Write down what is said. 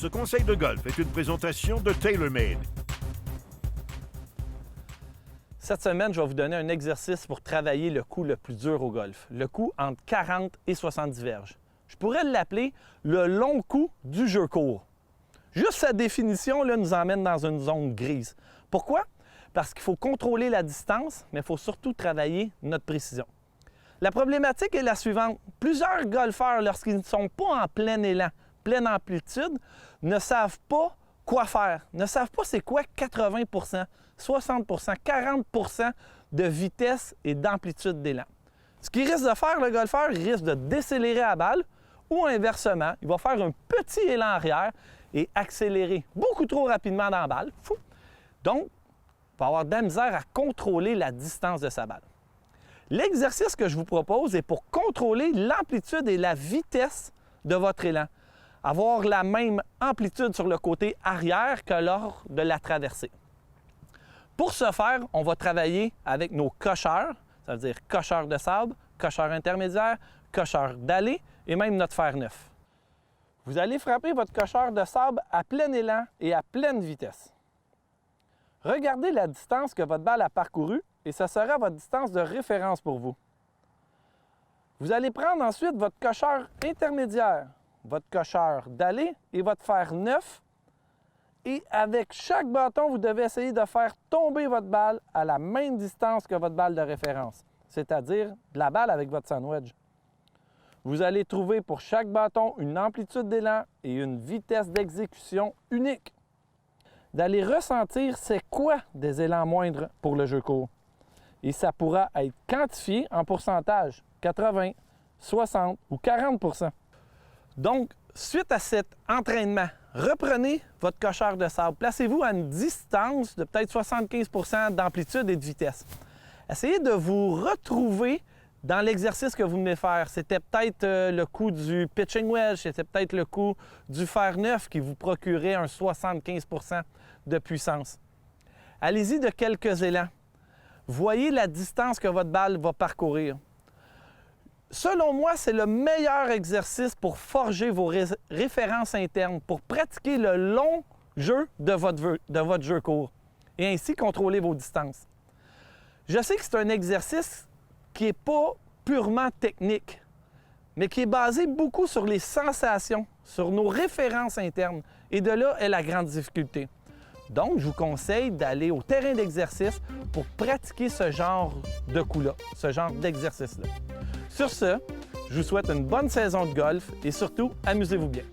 Ce conseil de golf est une présentation de TaylorMade. Cette semaine, je vais vous donner un exercice pour travailler le coup le plus dur au golf, le coup entre 40 et 70 verges. Je pourrais l'appeler le long coup du jeu court. Juste sa définition là, nous emmène dans une zone grise. Pourquoi? Parce qu'il faut contrôler la distance, mais il faut surtout travailler notre précision. La problématique est la suivante. Plusieurs golfeurs, lorsqu'ils ne sont pas en plein élan, pleine amplitude, ne savent pas quoi faire, ne savent pas c'est quoi 80 60 40 de vitesse et d'amplitude d'élan. Ce qu'il risque de faire, le golfeur, il risque de décélérer la balle ou inversement, il va faire un petit élan arrière et accélérer beaucoup trop rapidement dans la balle. Fou. Donc, il va avoir de la misère à contrôler la distance de sa balle. L'exercice que je vous propose est pour contrôler l'amplitude et la vitesse de votre élan. Avoir la même amplitude sur le côté arrière que lors de la traversée. Pour ce faire, on va travailler avec nos cocheurs, ça veut dire cocheur de sable, cocheur intermédiaire, cocheur d'allée et même notre fer neuf. Vous allez frapper votre cocheur de sable à plein élan et à pleine vitesse. Regardez la distance que votre balle a parcourue et ce sera votre distance de référence pour vous. Vous allez prendre ensuite votre cocheur intermédiaire, votre cocheur d'allée et votre fer neuf. Et avec chaque bâton, vous devez essayer de faire tomber votre balle à la même distance que votre balle de référence, c'est-à-dire de la balle avec votre sandwich. Vous allez trouver pour chaque bâton une amplitude d'élan et une vitesse d'exécution unique. D'aller ressentir c'est quoi des élans moindres pour le jeu court. Et ça pourra être quantifié en pourcentage, 80, 60 ou 40 %. Donc, suite à cet entraînement, reprenez votre cocheur de sable. Placez-vous à une distance de peut-être 75 % d'amplitude et de vitesse. Essayez de vous retrouver dans l'exercice que vous venez faire. C'était peut-être le coup du pitching wedge, c'était peut-être le coup du fer neuf qui vous procurait un 75 % de puissance. Allez-y de quelques élans. Voyez la distance que votre balle va parcourir. Selon moi, c'est le meilleur exercice pour forger vos références internes, pour pratiquer le long jeu de votre jeu court et ainsi contrôler vos distances. Je sais que c'est un exercice qui n'est pas purement technique, mais qui est basé beaucoup sur les sensations, sur nos références internes. Et de là est la grande difficulté. Donc, je vous conseille d'aller au terrain d'exercice pour pratiquer ce genre de coup-là, ce genre d'exercice-là. Sur ce, je vous souhaite une bonne saison de golf et surtout, amusez-vous bien.